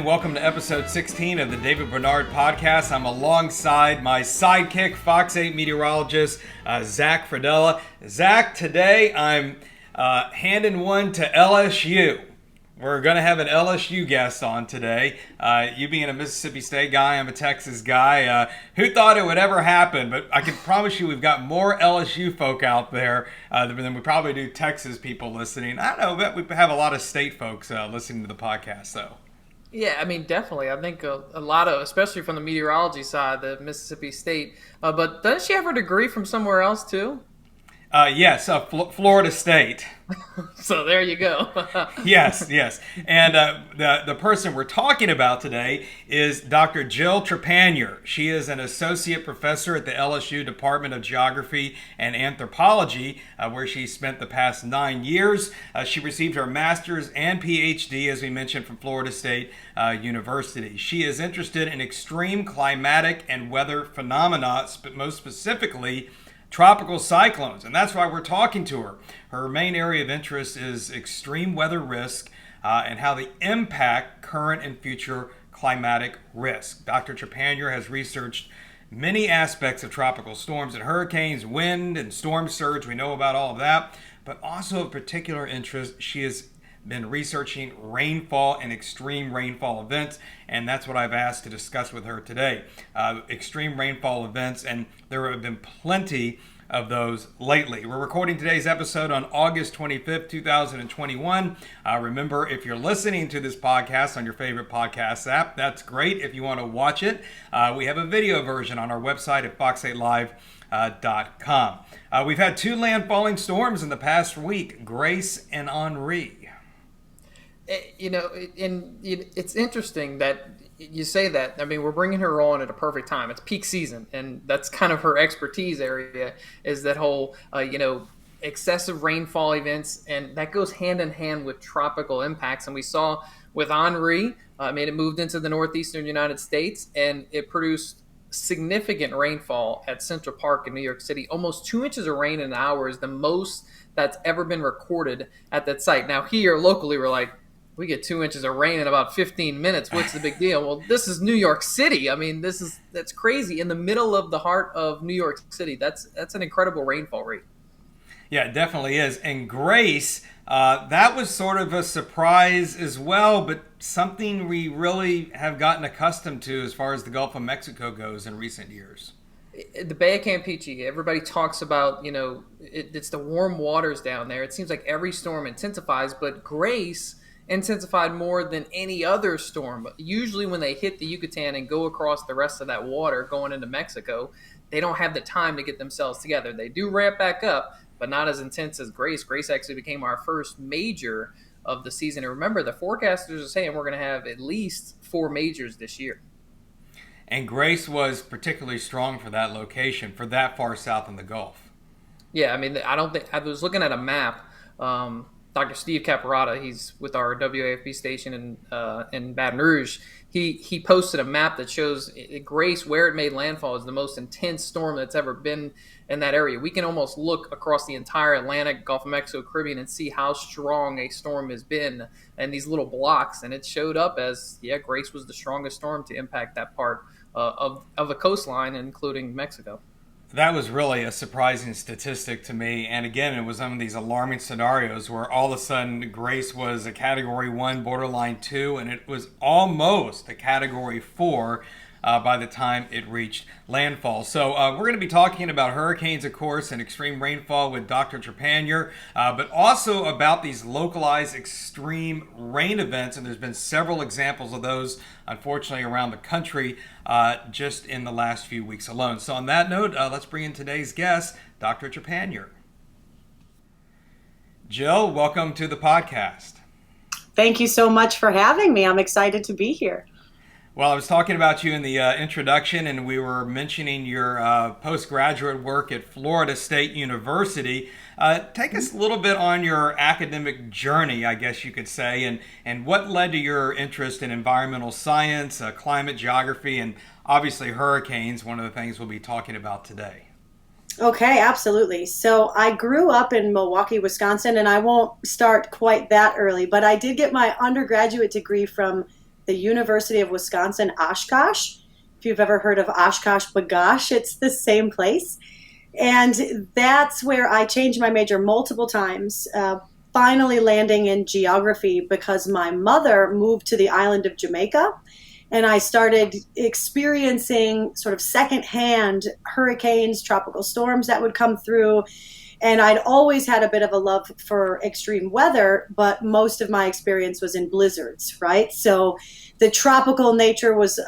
and welcome to episode 16 of the David Bernard Podcast. I'm alongside my sidekick, Fox 8 meteorologist, Zach Fradella. Zach, today I'm handing one to LSU. We're going to have an LSU guest on today. You being a Mississippi State guy, I'm a Texas guy. Who thought it would ever happen? But I can promise you we've got more LSU folk out there than we probably do Texas people listening. I don't know, but we have a lot of state folks listening to the podcast, though. Yeah, I mean, definitely. I think a lot of, especially from the meteorology side, the Mississippi State. But doesn't she have her degree from somewhere else, too? Yes, Florida State. So there you go. Yes. And the person we're talking about today is Dr. Jill Trepanier. She is an associate professor at the LSU Department of Geography and Anthropology, where she spent the past 9 years. She received her master's and PhD, as we mentioned, from Florida State University. She is interested in extreme climatic and weather phenomena, most specifically tropical cyclones, and that's why we're talking to her. Her main area of interest is extreme weather risk and how they impact current and future climatic risk. Dr. Trepanier has researched many aspects of tropical storms and hurricanes, wind and storm surge. We know about all of that, but also of particular interest, she has been researching rainfall and extreme rainfall events, and that's what I've asked to discuss with her today. Extreme rainfall events, and there have been plenty of those lately. We're recording today's episode on August 25th, 2021. Remember, if you're listening to this podcast on your favorite podcast app, that's great. If you want to watch it, we have a video version on our website at fox8live.com. We've had two landfalling storms in the past week, Grace and Henri. It's interesting that you say that. I mean, we're bringing her on at a perfect time. It's peak season, and that's kind of her expertise area, is that whole, excessive rainfall events, and that goes hand in hand with tropical impacts. And we saw with Henri, it moved into the northeastern United States, and it produced significant rainfall at Central Park in New York City. Almost 2 inches of rain in an hour is the most that's ever been recorded at that site. Now, here locally, we're like, we get 2 inches of rain in about 15 minutes. What's the big deal? Well, this is New York City. I mean, that's crazy. In the middle of the heart of New York City, that's an incredible rainfall rate. Yeah, it definitely is. And Grace, that was sort of a surprise as well, but something we really have gotten accustomed to as far as the Gulf of Mexico goes in recent years. The Bay of Campeche, everybody talks about, it's the warm waters down there. It seems like every storm intensifies, but Grace intensified more than any other storm. Usually when they hit the Yucatan and go across the rest of that water going into Mexico, they don't have the time to get themselves together. They do ramp back up, but not as intense as Grace. Grace actually became our first major of the season. And remember, the forecasters are saying we're going to have at least 4 majors this year. And Grace was particularly strong for that location, for that far south in the Gulf. Yeah, I mean, I was looking at a map. Dr. Steve Caparata, he's with our WAFB station in Baton Rouge. He posted a map that shows Grace, where it made landfall, is the most intense storm that's ever been in that area. We can almost look across the entire Atlantic, Gulf of Mexico, Caribbean, and see how strong a storm has been in these little blocks. And it showed up as, Grace was the strongest storm to impact that part of the coastline, including Mexico. That was really a surprising statistic to me. And again, it was one of these alarming scenarios where all of a sudden Grace was a Category 1, borderline 2, and it was almost a Category 4 by the time it reached landfall. So we're going to be talking about hurricanes, of course, and extreme rainfall with Dr. Trepanier, but also about these localized extreme rain events. And there's been several examples of those, unfortunately, around the country just in the last few weeks alone. So on that note, let's bring in today's guest, Dr. Trepanier. Jill, welcome to the podcast. Thank you so much for having me. I'm excited to be here. Well, I was talking about you in the introduction, and we were mentioning your postgraduate work at Florida State University. Take us a little bit on your academic journey, I guess you could say, and what led to your interest in environmental science, climate geography, and obviously hurricanes, one of the things we'll be talking about today. Okay, absolutely. So I grew up in Milwaukee, Wisconsin, and I won't start quite that early, but I did get my undergraduate degree from the University of Wisconsin, Oshkosh. If you've ever heard of Oshkosh Bagosh, it's the same place. And that's where I changed my major multiple times, finally landing in geography because my mother moved to the island of Jamaica. And I started experiencing sort of secondhand hurricanes, tropical storms that would come through. And I'd always had a bit of a love for extreme weather, but most of my experience was in blizzards, right? So the tropical nature was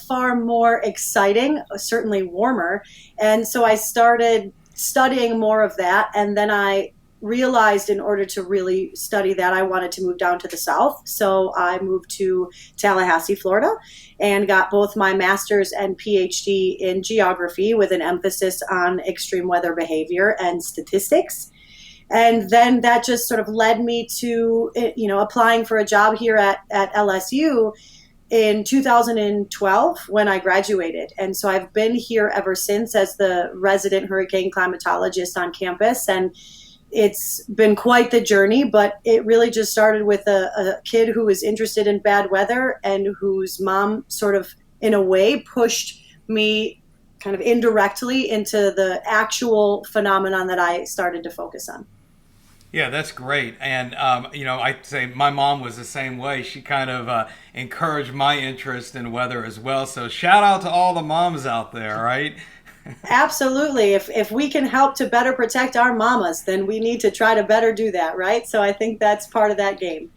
far more exciting, certainly warmer. And so I started studying more of that. And then I realized in order to really study that, I wanted to move down to the South. So I moved to Tallahassee, Florida, and got both my master's and PhD in geography with an emphasis on extreme weather behavior and statistics. And then that just sort of led me to, applying for a job here at LSU in 2012 when I graduated. And so I've been here ever since as the resident hurricane climatologist on campus. And it's been quite the journey, but it really just started with a kid who was interested in bad weather and whose mom sort of, in a way, pushed me kind of indirectly into the actual phenomenon that I started to focus on. Yeah, that's great. And, I'd say my mom was the same way. She kind of encouraged my interest in weather as well. So shout out to all the moms out there, right? Absolutely. If we can help to better protect our mamas, then we need to try to better do that, right? So I think that's part of that game.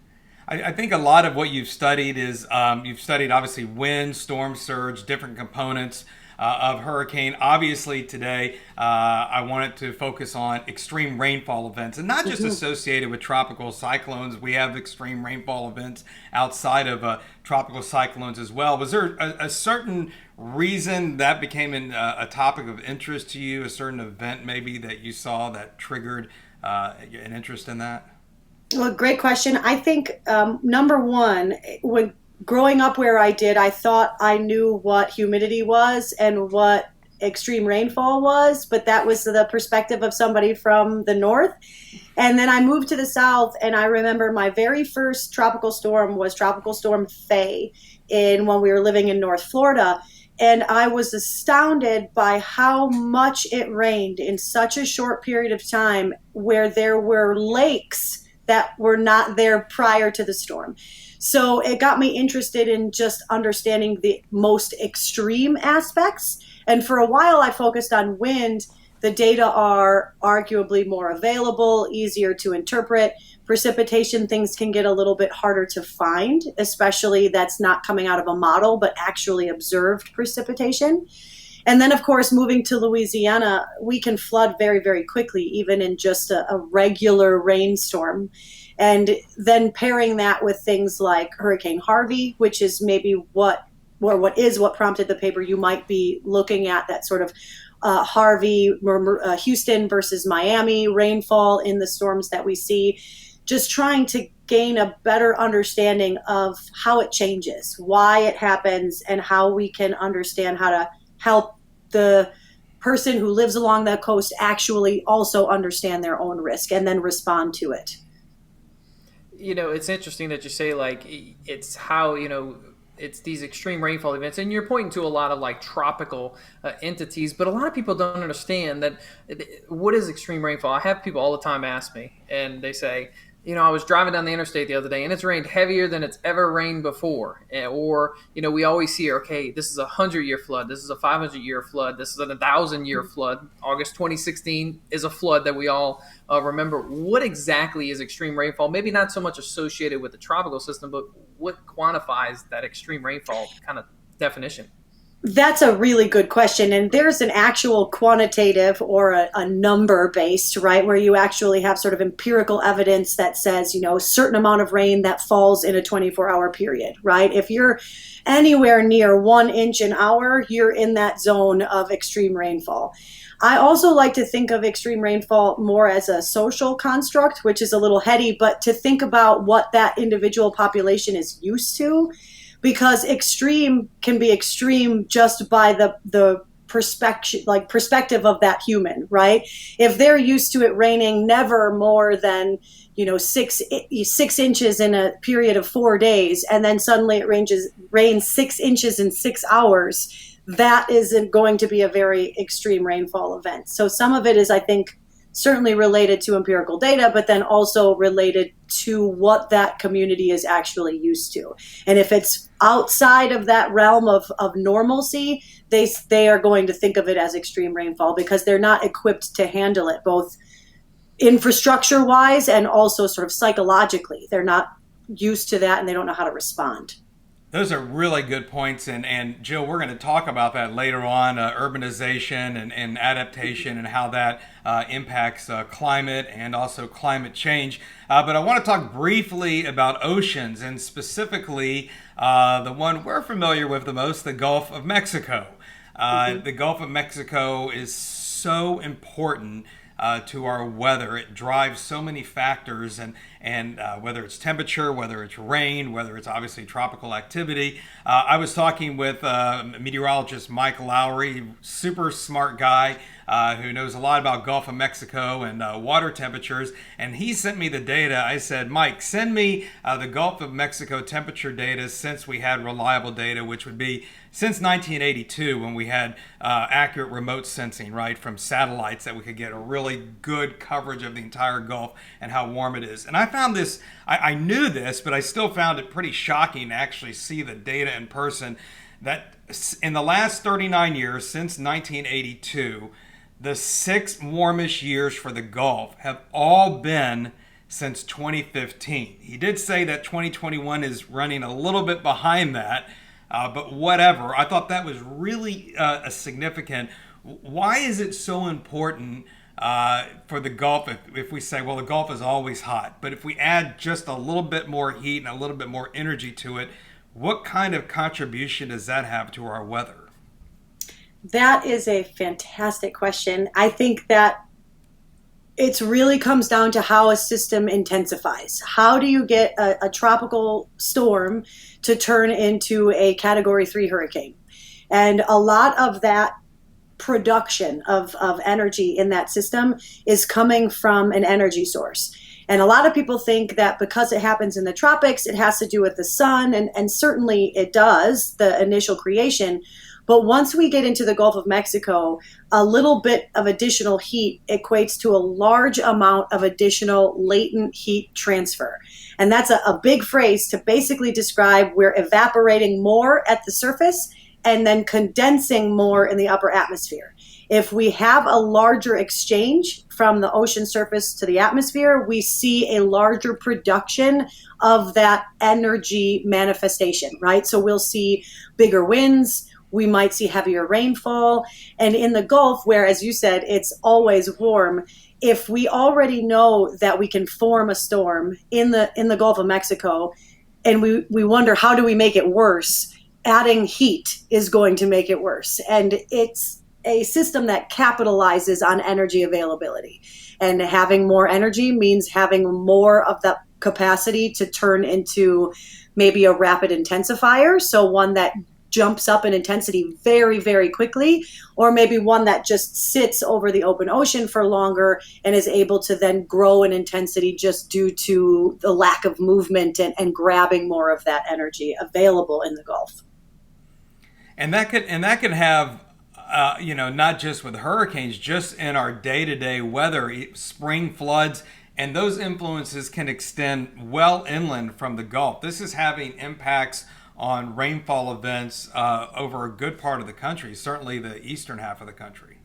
I think a lot of what you've studied is you've studied obviously wind, storm surge, different components of hurricane. Obviously today I wanted to focus on extreme rainfall events, and not just associated with tropical cyclones. We have extreme rainfall events outside of tropical cyclones as well. Was there a certain reason that became a topic of interest to you, a certain event maybe that you saw that triggered an interest in that? Well, great question. I think number one, when growing up where I did, I thought I knew what humidity was and what extreme rainfall was, but that was the perspective of somebody from the north. And then I moved to the south, and I remember my very first tropical storm was Tropical Storm Faye when we were living in North Florida. And I was astounded by how much it rained in such a short period of time, where there were lakes that were not there prior to the storm. So it got me interested in just understanding the most extreme aspects. And for a while, I focused on wind. The data are arguably more available, easier to interpret. Precipitation, things can get a little bit harder to find, especially that's not coming out of a model, but actually observed precipitation. And then, of course, moving to Louisiana, we can flood very, very quickly, even in just a regular rainstorm. And then pairing that with things like Hurricane Harvey, which is maybe what prompted the paper you might be looking at, that sort of Harvey, Houston versus Miami rainfall in the storms that we see, just trying to gain a better understanding of how it changes, why it happens, and how we can understand how to help the person who lives along that coast actually also understand their own risk and then respond to it. It's interesting that you say, like, it's how, it's these extreme rainfall events, and you're pointing to a lot of like tropical entities, but a lot of people don't understand that what is extreme rainfall. I have people all the time ask me, and they say, I was driving down the interstate the other day and it's rained heavier than it's ever rained before. Or, we always hear, okay, this is a 100-year flood. This is a 500-year flood. This is a 1,000-year flood. August 2016 is a flood that we all remember. What exactly is extreme rainfall? Maybe not so much associated with the tropical system, but what quantifies that extreme rainfall kind of definition? That's a really good question. And there's an actual quantitative or a number based, right, where you actually have sort of empirical evidence that says, a certain amount of rain that falls in a 24-hour period, right? If you're anywhere near 1 inch an hour, you're in that zone of extreme rainfall. I also like to think of extreme rainfall more as a social construct, which is a little heady, but to think about what that individual population is used to. Because extreme can be extreme just by the perspective of that human, right? If they're used to it raining never more than 6 inches in a period of 4 days, and then suddenly it rains 6 inches in 6 hours, that isn't going to be a very extreme rainfall event. So some of it is, I think, certainly related to empirical data, but then also related to what that community is actually used to. And if it's outside of that realm of normalcy, they are going to think of it as extreme rainfall because they're not equipped to handle it, both infrastructure wise and also sort of psychologically. They're not used to that and they don't know how to respond. Those are really good points, and Jill, we're going to talk about that later on, urbanization and adaptation and how that impacts climate and also climate change. But I want to talk briefly about oceans, and specifically the one we're familiar with the most, the Gulf of Mexico. The Gulf of Mexico is so important to our weather. It drives so many factors, and whether it's temperature, whether it's rain, whether it's obviously tropical activity. I was talking with meteorologist Mike Lowry, super smart guy who knows a lot about Gulf of Mexico and water temperatures, and he sent me the data. I said, Mike, send me the Gulf of Mexico temperature data since we had reliable data, which would be since 1982 when we had accurate remote sensing, right, from satellites that we could get a really good coverage of the entire Gulf and how warm it is. And I found this, I knew this, but I still found it pretty shocking to actually see the data in person that in the last 39 years, since 1982, the 6 warmest years for the Gulf have all been since 2015. He did say that 2021 is running a little bit behind that, but whatever. I thought that was really significant. Why is it so important for the Gulf if we say, well, the Gulf is always hot, but if we add just a little bit more heat and a little bit more energy to it, what kind of contribution does that have to our weather? That is a fantastic question. I think that it really comes down to how a system intensifies. How do you get a tropical storm to turn into a Category 3 hurricane? And a lot of that production of energy in that system is coming from an energy source. And a lot of people think that because it happens in the tropics, it has to do with the sun, and certainly it does, the initial creation. But once we get into the Gulf of Mexico, a little bit of additional heat equates to a large amount of additional latent heat transfer. And that's a big phrase to basically describe we're evaporating more at the surface and then condensing more in the upper atmosphere. If we have a larger exchange from the ocean surface to the atmosphere, we see a larger production of that energy manifestation, right? So we'll see bigger winds, we might see heavier rainfall. And in the Gulf, where, as you said, it's always warm, if we already know that we can form a storm in the Gulf of Mexico, and we wonder, how do we make it worse? Adding heat is going to make it worse. And it's a system that capitalizes on energy availability. And having more energy means having more of that capacity to turn into maybe a rapid intensifier. So one that jumps up in intensity very, very quickly, or maybe one that just sits over the open ocean for longer and is able to then grow in intensity just due to the lack of movement and grabbing more of that energy available in the Gulf. And that could have, not just with hurricanes, just in our day-to-day weather, spring floods, and those influences can extend well inland from the Gulf. This is having impacts on rainfall events over a good part of the country, certainly the eastern half of the country.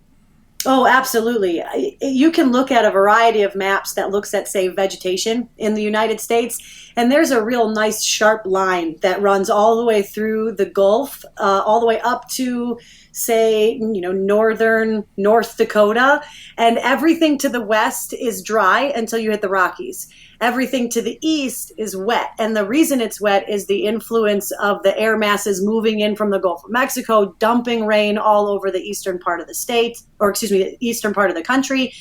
Oh, absolutely. You can look at a variety of maps that looks at, say, vegetation in the United States, and there's a real nice sharp line that runs all the way through the Gulf, all the way up to, say, northern North Dakota, and everything to the west is dry until you hit the Rockies. Everything to the east is wet, and the reason it's wet is the influence of the air masses moving in from the Gulf of Mexico, dumping rain all over the eastern part of the state, the eastern part of the country.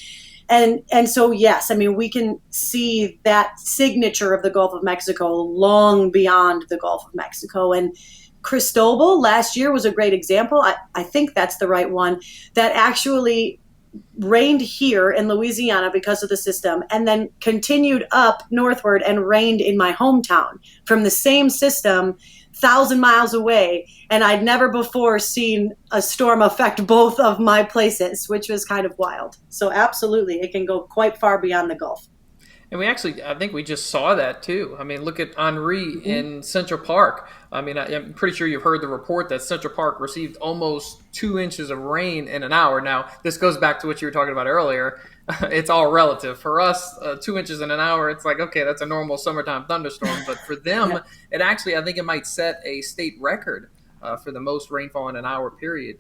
And so, yes, I mean, we can see that signature of the Gulf of Mexico long beyond the Gulf of Mexico. And Cristobal last year was a great example. I think that's the right one, that actually rained here in Louisiana because of the system, and then continued up northward and rained in my hometown from the same system, 1,000 miles away. And I'd never before seen a storm affect both of my places, which was kind of wild. So absolutely, it can go quite far beyond the Gulf. And I think we just saw that too. I mean, look at Henri in Central Park. I mean, I'm pretty sure you've heard the report that Central Park received almost 2 inches of rain in an hour. Now, this goes back to what you were talking about earlier. It's all relative. For us, 2 inches in an hour, it's like, okay, that's a normal summertime thunderstorm. But for them, it actually, I think it might set a state record for the most rainfall in an hour period.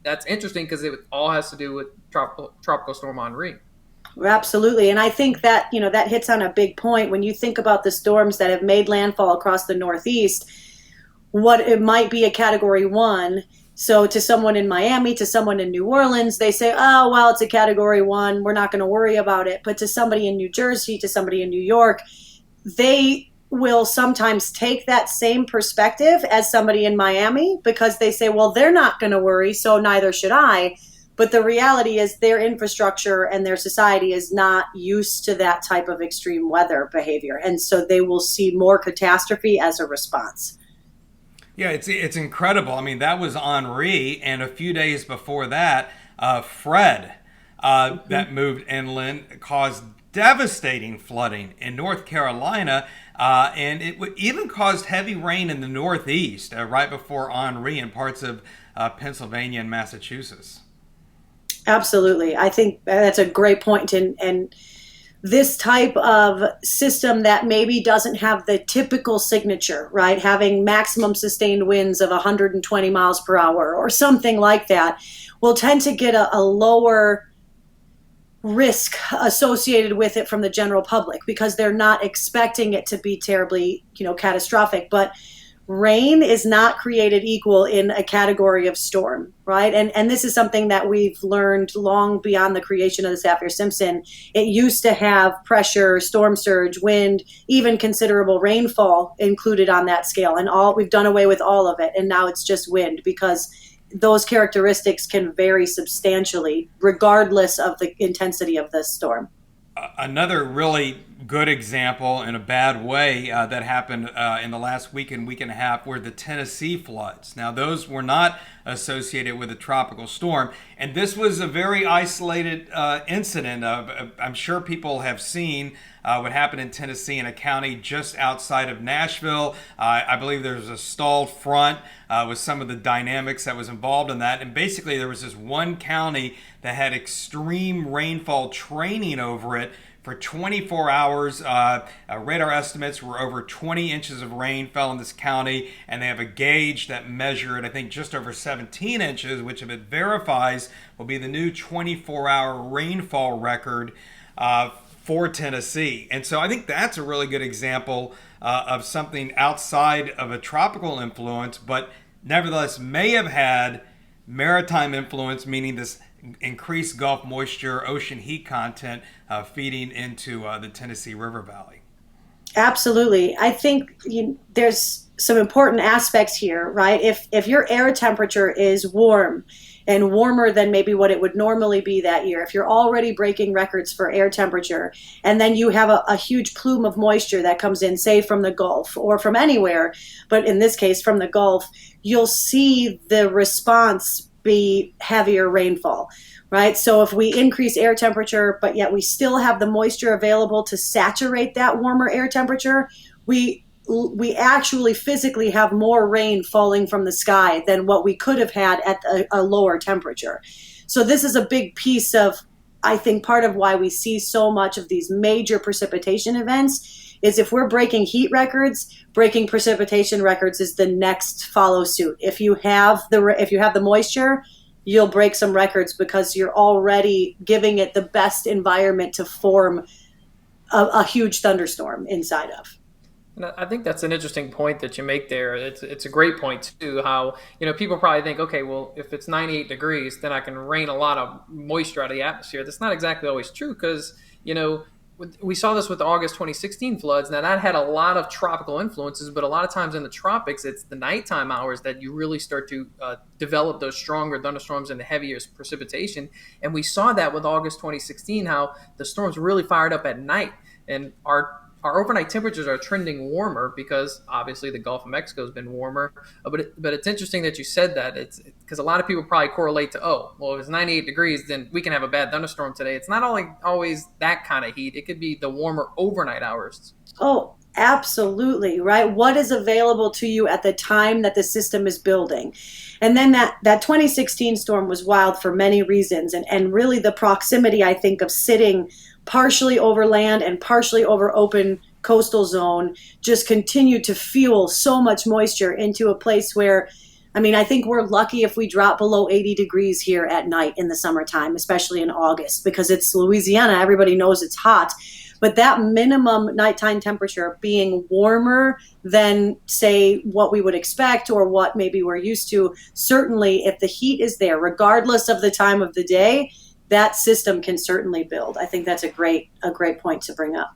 That's interesting because it all has to do with Tropical Storm Henri. Absolutely. And I think that, that hits on a big point. When you think about the storms that have made landfall across the Northeast, what it might be a category 1. So to someone in Miami, to someone in New Orleans, they say, oh, well, it's a category 1. We're not going to worry about it. But to somebody in New Jersey, to somebody in New York, they will sometimes take that same perspective as somebody in Miami because they say, well, they're not going to worry, so neither should I. But the reality is their infrastructure and their society is not used to that type of extreme weather behavior. And so they will see more catastrophe as a response. Yeah, it's incredible. I mean, that was Henri, and a few days before that, Fred, that moved inland, caused devastating flooding in North Carolina, and it even caused heavy rain in the Northeast right before Henri in parts of Pennsylvania and Massachusetts. Absolutely. I think that's a great point. And this type of system that maybe doesn't have the typical signature, right? Having maximum sustained winds of 120 miles per hour or something like that will tend to get a lower risk associated with it from the general public because they're not expecting it to be terribly, catastrophic. But rain is not created equal in a category of storm, right? And this is something that we've learned long beyond the creation of the Saffir-Simpson. It used to have pressure, storm surge, wind, even considerable rainfall included on that scale. And we've done away with all of it. And now it's just wind because those characteristics can vary substantially regardless of the intensity of the storm. Another really good example in a bad way that happened in the last week and a half were the Tennessee floods. Now, those were not associated with a tropical storm, and this was a very isolated incident. I'm sure people have seen what happened in Tennessee in a county just outside of Nashville. I believe there was a stalled front with some of the dynamics that was involved in that. And basically there was this one county that had extreme rainfall training over it for 24 hours. Radar estimates were over 20 inches of rain fell in this county, and they have a gauge that measured, I think, just over 17 inches, which if it verifies will be the new 24-hour rainfall record for Tennessee. And so I think that's a really good example of something outside of a tropical influence, but nevertheless may have had maritime influence, meaning this increased Gulf moisture, ocean heat content feeding into the Tennessee River Valley. Absolutely. I think there's some important aspects here, right? If your air temperature is warm and warmer than maybe what it would normally be that year, if you're already breaking records for air temperature, and then you have a huge plume of moisture that comes in, say from the Gulf or from anywhere, but in this case from the Gulf, you'll see the response be heavier rainfall, right? So if we increase air temperature, but yet we still have the moisture available to saturate that warmer air temperature, we actually physically have more rain falling from the sky than what we could have had at a lower temperature. So this is a big piece of, I think, part of why we see so much of these major precipitation events is if we're breaking heat records, breaking precipitation records is the next follow suit. If you have the moisture, you'll break some records because you're already giving it the best environment to form a huge thunderstorm inside of. And I think that's an interesting point that you make there. It's a great point too. How people probably think, okay, well, if it's 98 degrees, then I can rain a lot of moisture out of the atmosphere. That's not exactly always true because we saw this with the August 2016 floods. Now that had a lot of tropical influences, but a lot of times in the tropics, it's the nighttime hours that you really start to develop those stronger thunderstorms and the heaviest precipitation. And we saw that with August 2016, how the storms really fired up at night, and our overnight temperatures are trending warmer because obviously the Gulf of Mexico has been warmer. But it's interesting that you said that. It's because a lot of people probably correlate to, oh, well, if it's 98 degrees, then we can have a bad thunderstorm today. It's not always that kind of heat. It could be the warmer overnight hours. Oh, absolutely, right? What is available to you at the time that the system is building? And then that 2016 storm was wild for many reasons. And really the proximity, I think, of sitting partially over land and partially over open coastal zone just continued to fuel so much moisture into a place where, I mean, I think we're lucky if we drop below 80 degrees here at night in the summertime, especially in August, because it's Louisiana. Everybody knows it's hot. But that minimum nighttime temperature being warmer than, say, what we would expect or what maybe we're used to, certainly if the heat is there, regardless of the time of the day, that system can certainly build. I think that's a great point to bring up.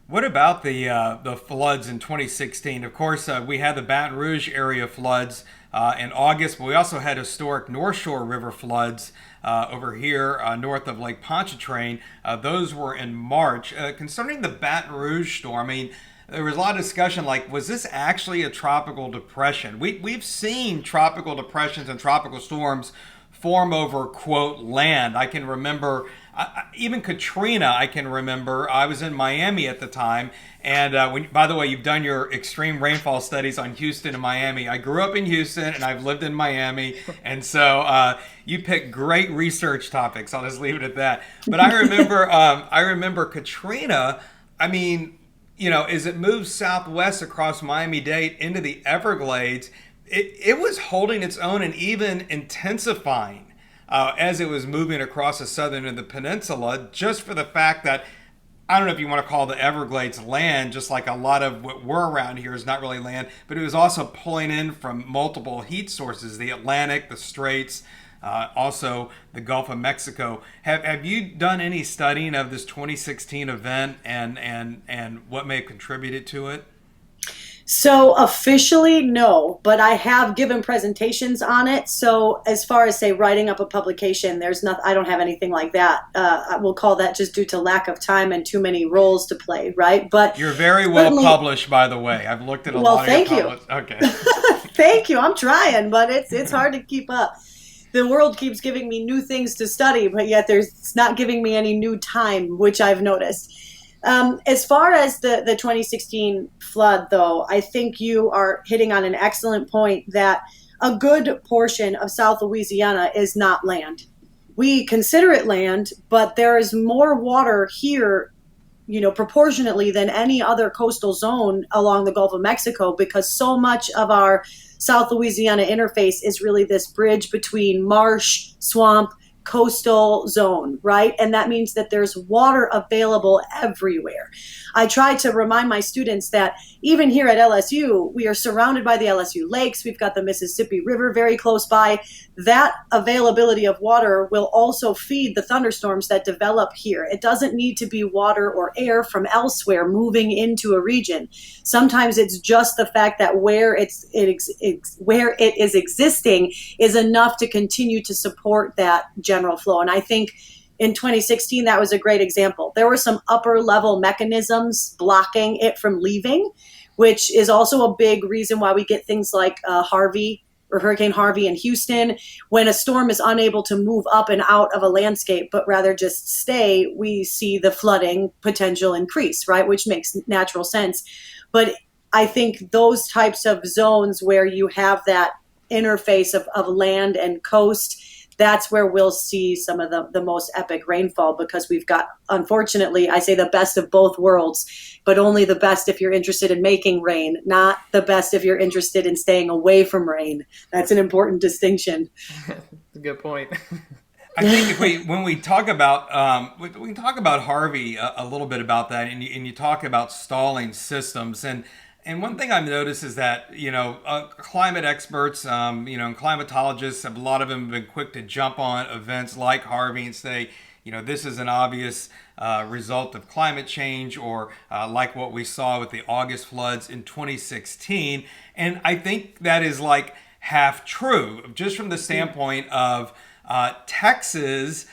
What about the floods in 2016? Of course, we had the Baton Rouge area floods in August, but we also had historic North Shore River floods over here north of Lake Pontchartrain. Those were in March. Concerning the Baton Rouge storm, I mean, there was a lot of discussion like, was this actually a tropical depression? We've seen tropical depressions and tropical storms form over, quote, land. I can remember, even Katrina, I can remember. I was in Miami at the time. And by the way, you've done your extreme rainfall studies on Houston and Miami. I grew up in Houston and I've lived in Miami. And so you picked great research topics. I'll just leave it at that. But I remember Katrina, I mean, you know, as it moved southwest across Miami-Dade into the Everglades, it was holding its own and even intensifying as it was moving across the southern of the peninsula, just for the fact that, I don't know if you want to call the Everglades land, just like a lot of what we're around here is not really land, but it was also pulling in from multiple heat sources, the Atlantic, the Straits, also the Gulf of Mexico. Have you done any studying of this 2016 event and what may have contributed to it? So officially, no, but I have given presentations on it. So as far as, say, writing up a publication, there's nothing, I don't have anything like that. I will call that just due to lack of time and too many roles to play, right? But you're very well published, by the way. I've looked at a lot of your published. Okay. Thank you. I'm trying, but it's hard to keep up. The world keeps giving me new things to study, but yet it's not giving me any new time, which I've noticed. As far as the 2016 flood, though, I think you are hitting on an excellent point that a good portion of South Louisiana is not land. We consider it land, but there is more water here, you know, proportionately than any other coastal zone along the Gulf of Mexico, because so much of our South Louisiana interface is really this bridge between marsh, swamp, coastal zone, right? And that means that there's water available everywhere. I try to remind my students that even here at LSU, we are surrounded by the LSU lakes. We've got the Mississippi River very close by. That availability of water will also feed the thunderstorms that develop here. It doesn't need to be water or air from elsewhere moving into a region. Sometimes it's just the fact that where it is existing is enough to continue to support that general flow. And I think in 2016, that was a great example. There were some upper level mechanisms blocking it from leaving, which is also a big reason why we get things like Harvey or Hurricane Harvey in Houston. When a storm is unable to move up and out of a landscape, but rather just stay, we see the flooding potential increase, right? Which makes natural sense. But I think those types of zones where you have that interface of land and coast, that's where we'll see some of the most epic rainfall, because we've got, unfortunately, I say the best of both worlds, but only the best if you're interested in making rain, not the best if you're interested in staying away from rain. That's an important distinction. That's a good point. I think when we talk about, we can talk about Harvey a little bit about that, and you talk about stalling systems. And one thing I've noticed is that, you know, climate experts, you know, and climatologists, a lot of them have been quick to jump on events like Harvey and say, this is an obvious result of climate change, or like what we saw with the August floods in 2016. And I think that is like half true, just from the standpoint of Texas.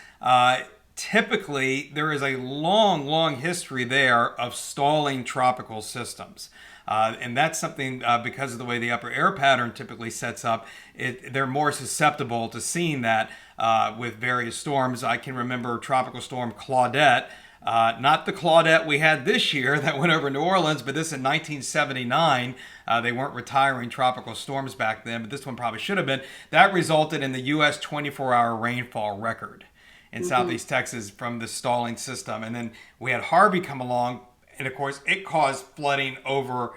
Typically, there is a long history there of stalling tropical systems. And that's something, because of the way the upper air pattern typically sets up, they're more susceptible to seeing that with various storms. I can remember Tropical Storm Claudette, not the Claudette we had this year that went over New Orleans, but this in 1979. They weren't retiring tropical storms back then, but this one probably should have been. That resulted in the U.S. 24-hour rainfall record in Southeast Texas from the stalling system. And then we had Harvey come along, and of course it caused flooding over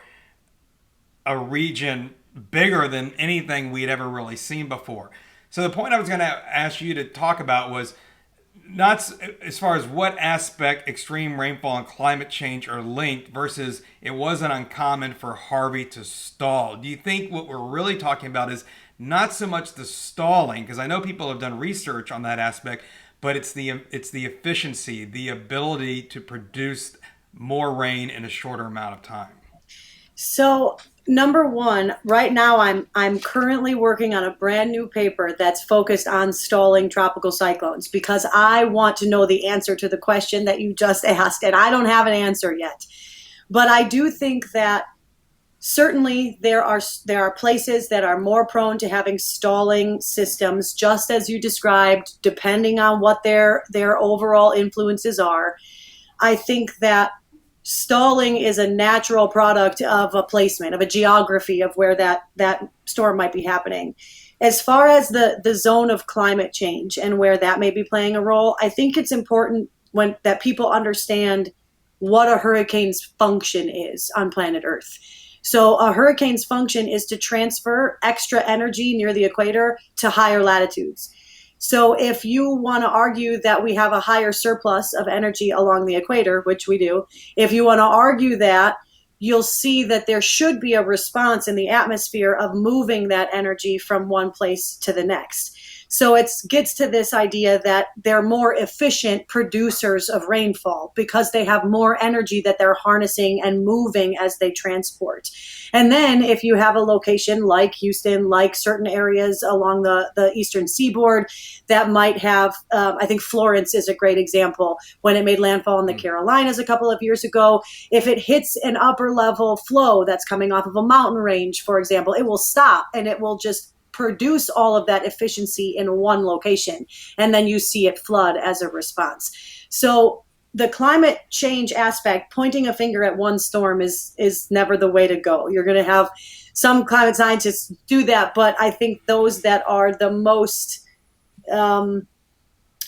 a region bigger than anything we'd ever really seen before. So the point I was going to ask you to talk about was not as far as what aspect extreme rainfall and climate change are linked versus it wasn't uncommon for Harvey to stall. Do you think what we're really talking about is not so much the stalling, because I know people have done research on that aspect, but it's the efficiency, the ability to produce more rain in a shorter amount of time? So, number one, right now I'm currently working on a brand new paper that's focused on stalling tropical cyclones, because I want to know the answer to the question that you just asked, and I don't have an answer yet. But I do think that certainly there are places that are more prone to having stalling systems, just as you described, depending on what their overall influences are. I think that stalling is a natural product of a placement, of a geography of where that storm might be happening. As far as the zone of climate change and where that may be playing a role, I think it's important that people understand what a hurricane's function is on planet Earth. So a hurricane's function is to transfer extra energy near the equator to higher latitudes. So if you want to argue that we have a higher surplus of energy along the equator, which we do, if you want to argue that, you'll see that there should be a response in the atmosphere of moving that energy from one place to the next. So it gets to this idea that they're more efficient producers of rainfall because they have more energy that they're harnessing and moving as they transport. And then if you have a location like Houston, like certain areas along the eastern seaboard that might have, I think Florence is a great example, when it made landfall in the Carolinas a couple of years ago. If it hits an upper level flow that's coming off of a mountain range, for example, it will stop and it will just produce all of that efficiency in one location, and then you see it flood as a response. So the climate change aspect, pointing a finger at one storm is never the way to go. You're going to have some climate scientists do that, but I think those that are the most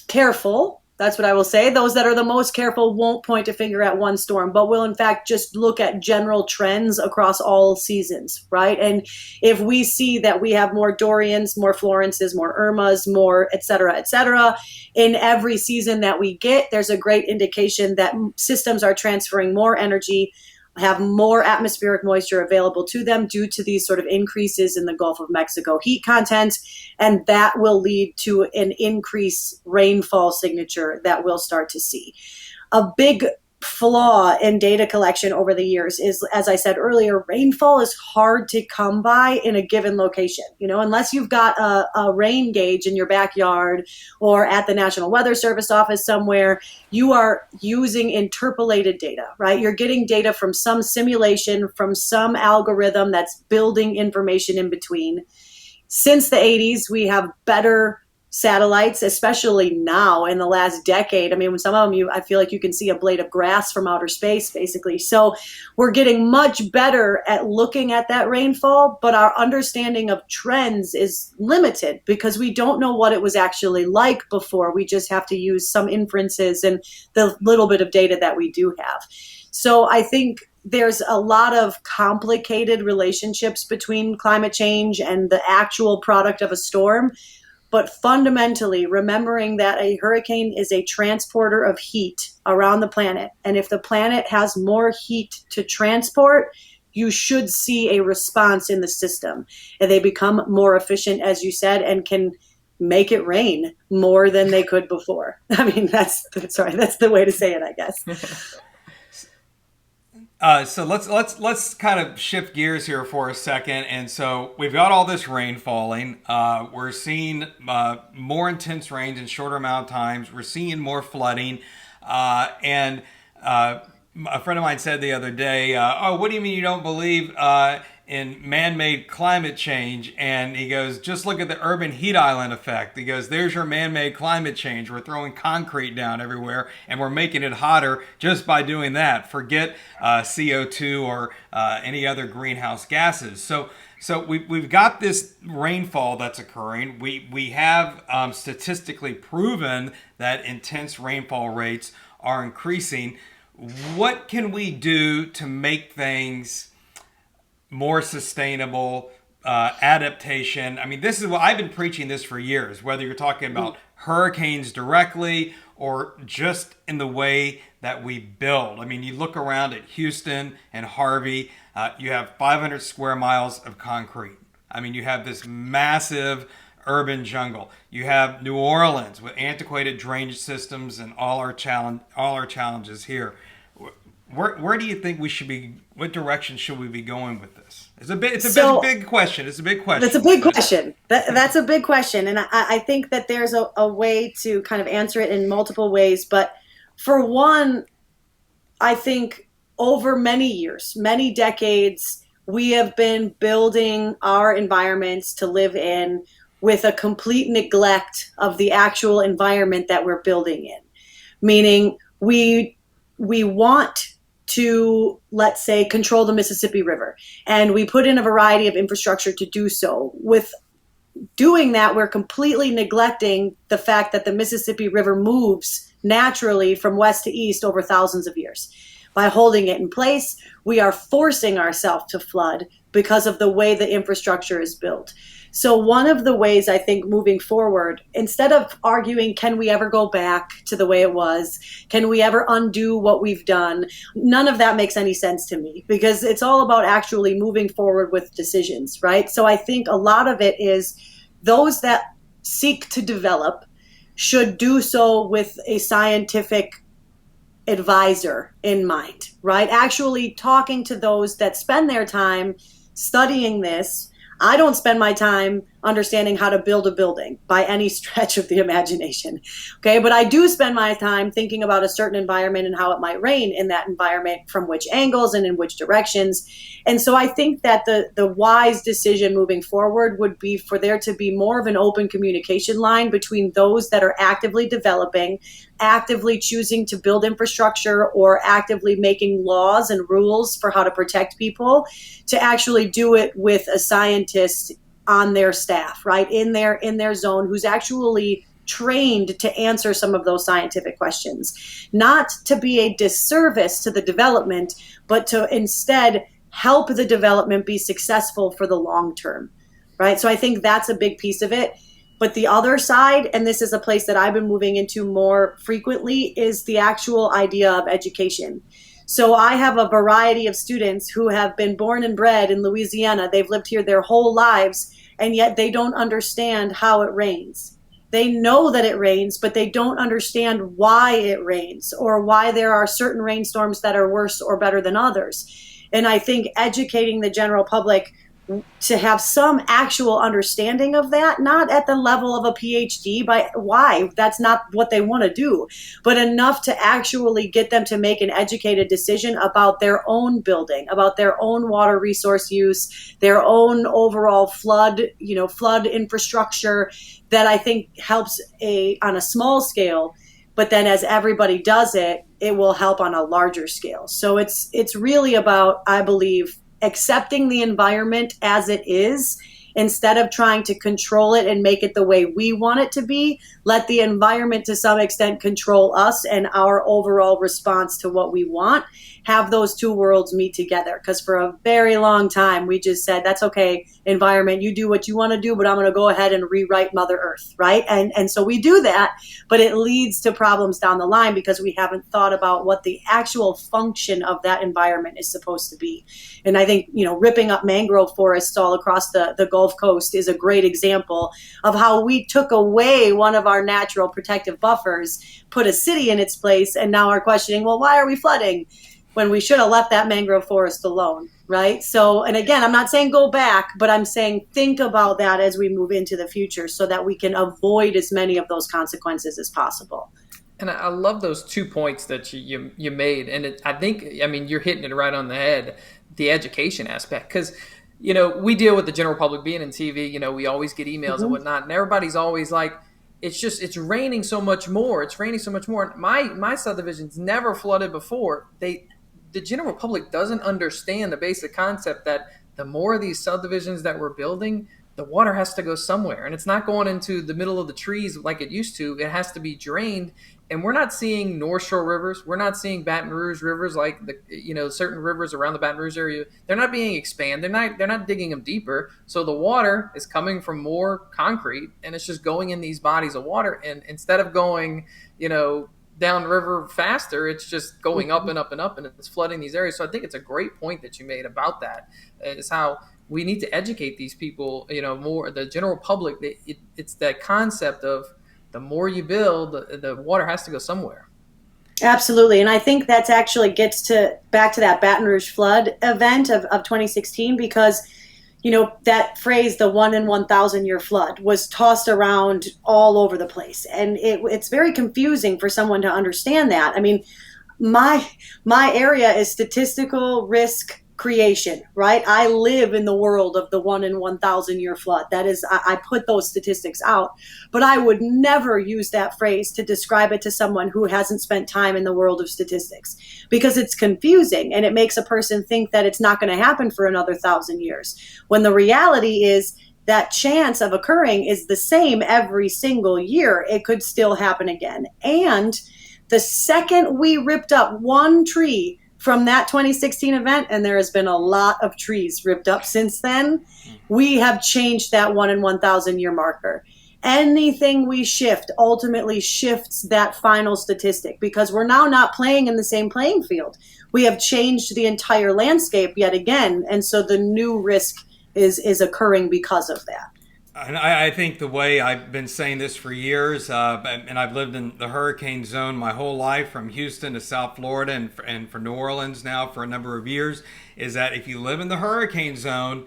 careful, that's what I will say, those that are the most careful won't point a finger at one storm, but will in fact just look at general trends across all seasons, right? And if we see that we have more Dorians, more Florences, more Irmas, more et cetera, in every season that we get, there's a great indication that systems are transferring more energy, have more atmospheric moisture available to them due to these sort of increases in the Gulf of Mexico heat content, and that will lead to an increased rainfall signature that we'll start to see. A big flaw in data collection over the years is, as I said earlier, rainfall is hard to come by in a given location. Unless you've got a rain gauge in your backyard or at the National Weather Service office somewhere, you are using interpolated data, right? You're getting data from some simulation, from some algorithm that's building information in between. Since the 80s, we have better satellites, especially now in the last decade. I mean, with some of them, I feel like you can see a blade of grass from outer space, basically. So we're getting much better at looking at that rainfall, but our understanding of trends is limited because we don't know what it was actually like before. We just have to use some inferences and the little bit of data that we do have. So I think there's a lot of complicated relationships between climate change and the actual product of a storm. But fundamentally, remembering that a hurricane is a transporter of heat around the planet. And if the planet has more heat to transport, you should see a response in the system. And they become more efficient, as you said, and can make it rain more than they could before. I mean, that's the way to say it, I guess. So let's kind of shift gears here for a second. And so we've got all this rain falling. We're seeing more intense rains in shorter amount of times. We're seeing more flooding. And a friend of mine said the other day, "Oh, what do you mean you don't believe in man-made climate change?" And he goes, "Just look at the urban heat island effect." He goes, "There's your man-made climate change. We're throwing concrete down everywhere, and we're making it hotter just by doing that. Forget CO2 or any other greenhouse gases." So we've got this rainfall that's occurring. We have statistically proven that intense rainfall rates are increasing. What can we do to make things more sustainable, adaptation? I mean, this is what I've been preaching this for years, whether you're talking about hurricanes directly or just in the way that we build. I mean, you look around at Houston and Harvey, you have 500 square miles of concrete. I mean, you have this massive urban jungle. You have New Orleans with antiquated drainage systems and all our challenges here. Where do you think we should be? What direction should we be going with this? It's a big question. It's a big question. That's a big question. That's a big question, and I think that there's a way to kind of answer it in multiple ways. But for one, I think over many years, many decades, we have been building our environments to live in with a complete neglect of the actual environment that we're building in. Meaning we want to, let's say, control the Mississippi River, and we put in a variety of infrastructure to do so. With doing that, we're completely neglecting the fact that the Mississippi River moves naturally from west to east over thousands of years. By holding it in place, we are forcing ourselves to flood because of the way the infrastructure is built. So one of the ways I think moving forward, instead of arguing, can we ever go back to the way it was? Can we ever undo what we've done? None of that makes any sense to me, because it's all about actually moving forward with decisions, right? So I think a lot of it is those that seek to develop should do so with a scientific advisor in mind, right? Actually talking to those that spend their time studying this. I don't spend my time understanding how to build a building by any stretch of the imagination. Okay, but I do spend my time thinking about a certain environment and how it might rain in that environment, from which angles and in which directions. And so I think that the wise decision moving forward would be for there to be more of an open communication line between those that are actively developing, actively choosing to build infrastructure, or actively making laws and rules for how to protect people, to actually do it with a scientist on their staff, right, in their zone, who's actually trained to answer some of those scientific questions, not to be a disservice to the development, but to instead help the development be successful for the long term, right? So I think that's a big piece of it. But the other side, and this is a place that I've been moving into more frequently, is the actual idea of education. So I have a variety of students who have been born and bred in Louisiana. They've lived here their whole lives, and yet they don't understand how it rains. They know that it rains, but they don't understand why it rains, or why there are certain rainstorms that are worse or better than others. And I think educating the general public to have some actual understanding of that, not at the level of a PhD, by why, that's not what they want to do, but enough to actually get them to make an educated decision about their own building, about their own water resource use, their own overall flood infrastructure, that I think helps on a small scale. But then as everybody does it, it will help on a larger scale. So it's really about, I believe, accepting the environment as it is, instead of trying to control it and make it the way we want it to be. Let the environment to some extent control us and our overall response to what we want. Have those two worlds meet together. Because for a very long time, we just said, that's okay, environment, you do what you want to do, but I'm going to go ahead and rewrite Mother Earth, right? And so we do that, but it leads to problems down the line because we haven't thought about what the actual function of that environment is supposed to be. And I think, ripping up mangrove forests all across the Gulf Gulf Coast is a great example of how we took away one of our natural protective buffers, put a city in its place, and now are questioning, well, why are we flooding when we should have left that mangrove forest alone, right? So, and again, I'm not saying go back, but I'm saying think about that as we move into the future so that we can avoid as many of those consequences as possible. And I love those 2 points that you made, and I think you're hitting it right on the head, the education aspect, because we deal with the general public being in TV. We always get emails and whatnot, and everybody's always like, it's raining so much more. It's raining so much more. My subdivision's never flooded before. The general public doesn't understand the basic concept that the more of these subdivisions that we're building, the water has to go somewhere, and it's not going into the middle of the trees like it used to. It has to be drained. And we're not seeing North Shore rivers. We're not seeing Baton Rouge rivers like certain rivers around the Baton Rouge area. They're not being expanded. They're not digging them deeper. So the water is coming from more concrete, and it's just going in these bodies of water. And instead of going, downriver faster, it's just going up and up and up, and it's flooding these areas. So I think it's a great point that you made about that. Is how we need to educate these people, more the general public. It's that concept of the more you build, the water has to go somewhere. Absolutely. And I think that's actually gets back to that Baton Rouge flood event of 2016, because, that phrase, the 1 in 1,000 year flood, was tossed around all over the place. And it's very confusing for someone to understand that. I mean, my area is statistical risk creation, right? I live in the world of the 1 in 1,000 year flood. That is, I put those statistics out, but I would never use that phrase to describe it to someone who hasn't spent time in the world of statistics, because it's confusing and it makes a person think that it's not going to happen for another 1,000 years. When the reality is that chance of occurring is the same every single year. It could still happen again. And the second we ripped up one tree from that 2016 event, and there has been a lot of trees ripped up since then, we have changed that 1 in 1,000 year marker. Anything we shift ultimately shifts that final statistic, because we're now not playing in the same playing field. We have changed the entire landscape yet again, and so the new risk is occurring because of that. And I think the way I've been saying this for years, and I've lived in the hurricane zone my whole life, from Houston to South Florida and for New Orleans now for a number of years, is that if you live in the hurricane zone,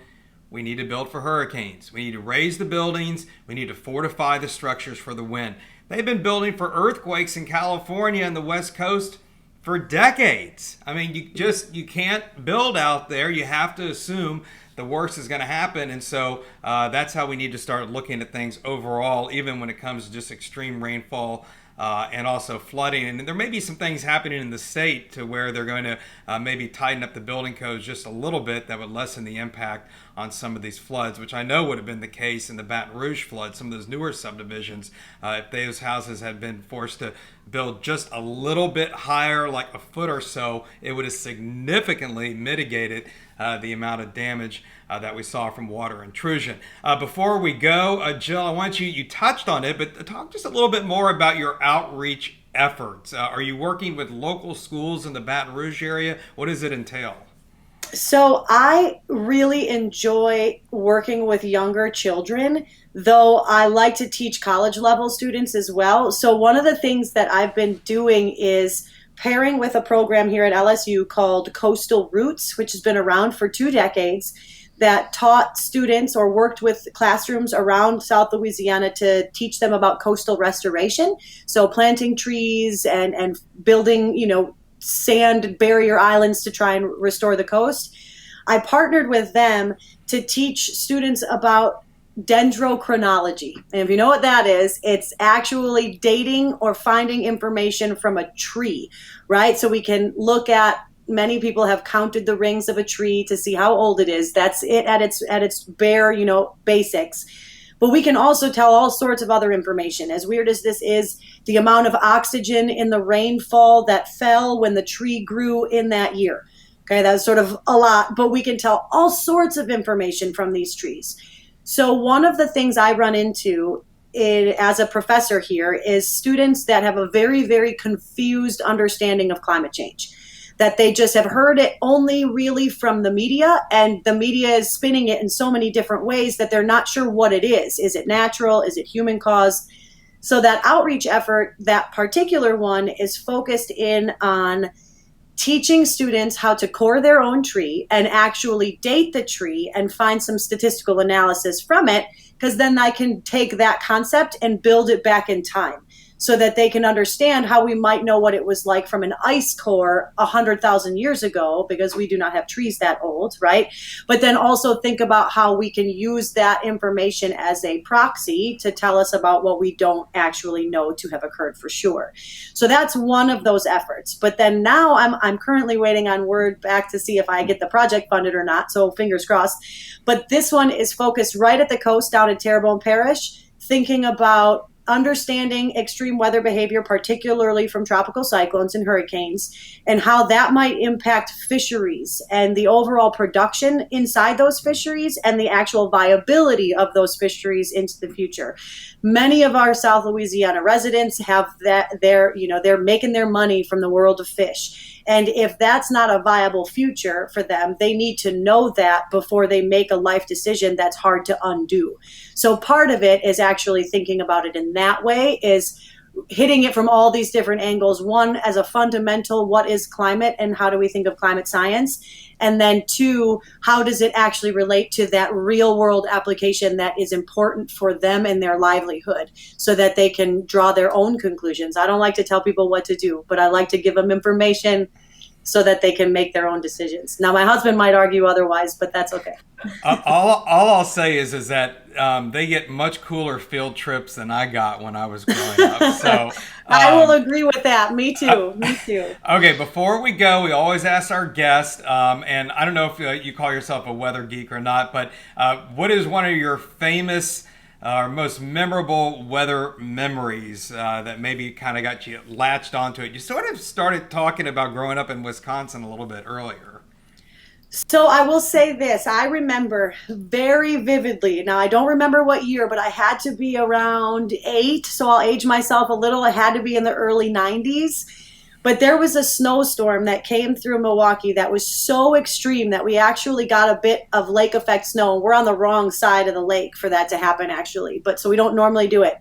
we need to build for hurricanes. We need to raise the buildings. We need to fortify the structures for the wind. They've been building for earthquakes in California and the West Coast for decades. I mean, you can't build out there. You have to assume the worst is going to happen. And so that's how we need to start looking at things overall, even when it comes to just extreme rainfall and also flooding. And there may be some things happening in the state to where they're going to maybe tighten up the building codes just a little bit that would lessen the impact on some of these floods, which I know would have been the case in the Baton Rouge flood, some of those newer subdivisions. If those houses had been forced to build just a little bit higher, like a foot or so, it would have significantly mitigated the amount of damage that we saw from water intrusion. Before we go, Jill, I want you touched on it, but talk just a little bit more about your outreach efforts. Are you working with local schools in the Baton Rouge area? What does it entail? So I really enjoy working with younger children, though I like to teach college level students as well. So one of the things that I've been doing is pairing with a program here at LSU called Coastal Roots, which has been around for 2 decades, that taught students or worked with classrooms around South Louisiana to teach them about coastal restoration. So planting trees and building, sand barrier islands to try and restore the coast. I partnered with them to teach students about dendrochronology. And if you know what that is, it's actually dating or finding information from a tree, right? So we can look at, many people have counted the rings of a tree to see how old it is. That's it at its bare, basics. But we can also tell all sorts of other information. As weird as this is, the amount of oxygen in the rainfall that fell when the tree grew in that year. Okay, that's sort of a lot, but we can tell all sorts of information from these trees. So one of the things I run into as a professor here is students that have a very, very confused understanding of climate change. that they just have heard it only really from the media, and the media is spinning it in so many different ways that they're not sure what it is. Is it natural? Is it human caused? So that outreach effort, that particular one, is focused in on teaching students how to core their own tree and actually date the tree and find some statistical analysis from it, because then I can take that concept and build it back in time so that they can understand how we might know what it was like from an ice core 100,000 years ago, because we do not have trees that old, right? But then also think about how we can use that information as a proxy to tell us about what we don't actually know to have occurred for sure. So that's one of those efforts. But then now I'm currently waiting on word back to see if I get the project funded or not, so fingers crossed. But this one is focused right at the coast down in Terrebonne Parish, thinking about understanding extreme weather behavior, particularly from tropical cyclones and hurricanes, and how that might impact fisheries and the overall production inside those fisheries and the actual viability of those fisheries into the future. Many of our South Louisiana residents have that they're making their money from the world of fish. And if that's not a viable future for them, they need to know that before they make a life decision that's hard to undo. So part of it is actually thinking about it in that way, is hitting it from all these different angles. One, as a fundamental, what is climate and how do we think of climate science? And then two, how does it actually relate to that real world application that is important for them and their livelihood, so that they can draw their own conclusions. I don't like to tell people what to do, but I like to give them information so that they can make their own decisions. Now, my husband might argue otherwise, but that's okay. All I'll say is that they get much cooler field trips than I got when I was growing up. So I will agree with that. Me too. Me too. Okay, before we go, we always ask our guest, and I don't know if you call yourself a weather geek or not, but what is one of your famous or most memorable weather memories that maybe kind of got you latched onto it? You sort of started talking about growing up in Wisconsin a little bit earlier. So I will say this. I remember very vividly. Now, I don't remember what year, but I had to be around 8. So I'll age myself a little. I had to be in the early 90s. But there was a snowstorm that came through Milwaukee that was so extreme that we actually got a bit of lake effect snow. We're on the wrong side of the lake for that to happen, actually. But so we don't normally do it.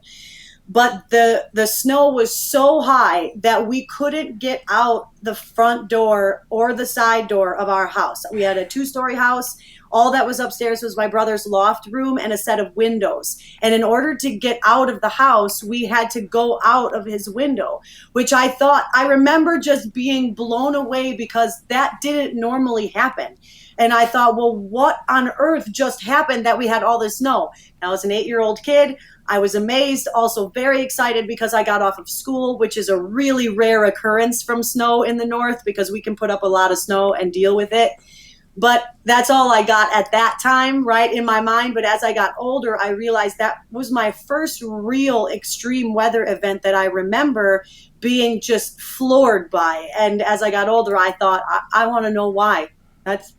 But the snow was so high that we couldn't get out the front door or the side door of our house. We had a 2-story house. All that was upstairs was my brother's loft room and a set of windows. And in order to get out of the house, we had to go out of his window, which I remember just being blown away because that didn't normally happen. And I thought, well, what on earth just happened that we had all this snow? Now, as an 8-year-old kid, I was amazed, also very excited because I got off of school, which is a really rare occurrence from snow in the north because we can put up a lot of snow and deal with it. But that's all I got at that time, right, in my mind. But as I got older, I realized that was my first real extreme weather event that I remember being just floored by. And as I got older, I thought, I want to know why.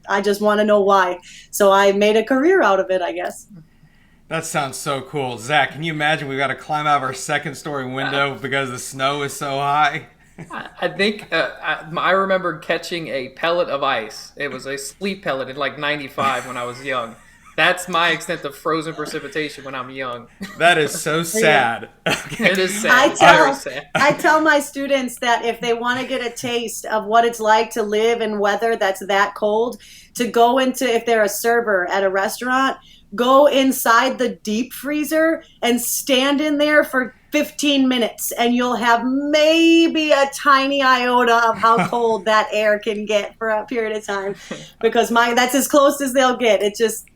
I just want to know why. So I made a career out of it, I guess. That sounds so cool. Zach, can you imagine we've got to climb out of our 2nd-story window because the snow is so high? I think I remember catching a pellet of ice. It was a sleet pellet in like 95 when I was young. That's my extent of frozen precipitation when I'm young. That is so sad. Okay. It is sad. I tell my students that if they want to get a taste of what it's like to live in weather that's that cold, to go into, if they're a server at a restaurant, go inside the deep freezer and stand in there for 15 minutes and you'll have maybe a tiny iota of how cold that air can get for a period of time, because that's as close as they'll get. It just,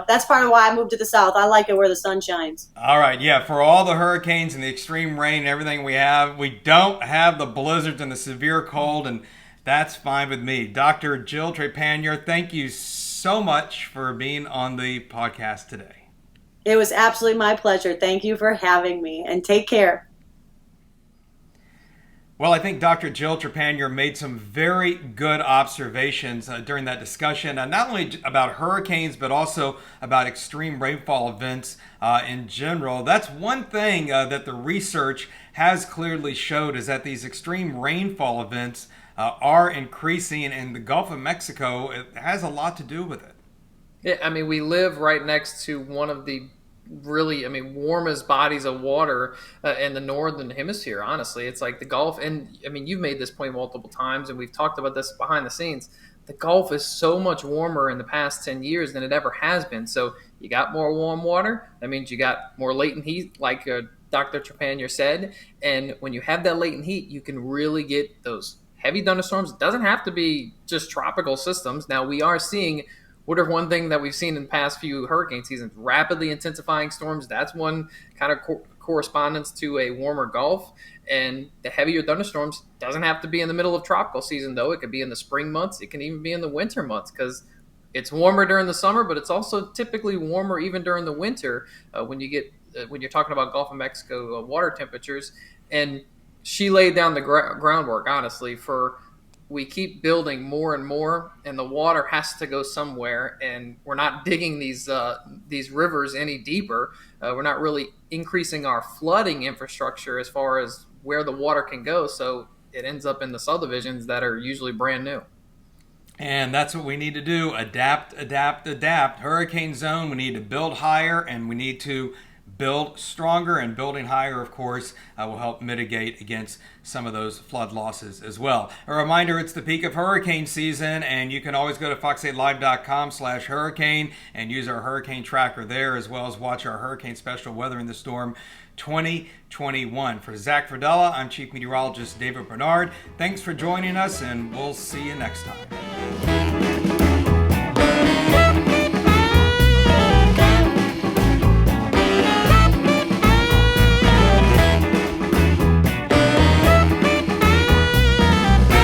that's part of why I moved to the South. I like it where the sun shines. All right. Yeah. For all the hurricanes and the extreme rain and everything we don't have the blizzards and the severe cold, and that's fine with me. Dr. Jill Trepanier, thank you so much for being on the podcast today. It was absolutely my pleasure. Thank you for having me, and take care. Well, I think Dr. Jill Trepanier made some very good observations during that discussion, not only about hurricanes, but also about extreme rainfall events in general. That's one thing that the research has clearly showed, is that these extreme rainfall events are increasing, and the Gulf of Mexico, it has a lot to do with it. Yeah, I mean, we live right next to one of the really, I mean, warmest bodies of water in the northern hemisphere. Honestly, it's like the Gulf, and I mean, you've made this point multiple times, and we've talked about this behind the scenes. The Gulf is so much warmer in the past 10 years than it ever has been. So you got more warm water. That means you got more latent heat, like Dr. Trepanier said. And when you have that latent heat, you can really get those heavy thunderstorms. It doesn't have to be just tropical systems. Now, we are seeing what are one thing that we've seen in the past few hurricane seasons, rapidly intensifying storms. That's one kind of correspondence to a warmer Gulf. And the heavier thunderstorms doesn't have to be in the middle of tropical season, though. It could be in the spring months. It can even be in the winter months, because it's warmer during the summer, but it's also typically warmer even during the winter when you're talking about Gulf of Mexico water temperatures. And she laid down the groundwork, honestly, for we keep building more and more, and the water has to go somewhere, and we're not digging these rivers any deeper. We're not really increasing our flooding infrastructure as far as where the water can go, so it ends up in the subdivisions that are usually brand new. And that's what we need to do. Adapt, adapt, adapt. Hurricane zone, we need to build higher, and we need to build stronger, and building higher, of course, will help mitigate against some of those flood losses as well. A reminder, it's the peak of hurricane season, and you can always go to fox8live.com/hurricane and use our hurricane tracker there, as well as watch our hurricane special, Weathering the Storm 2021. For Zach Fradella, I'm Chief Meteorologist David Bernard. Thanks for joining us, and we'll see you next time.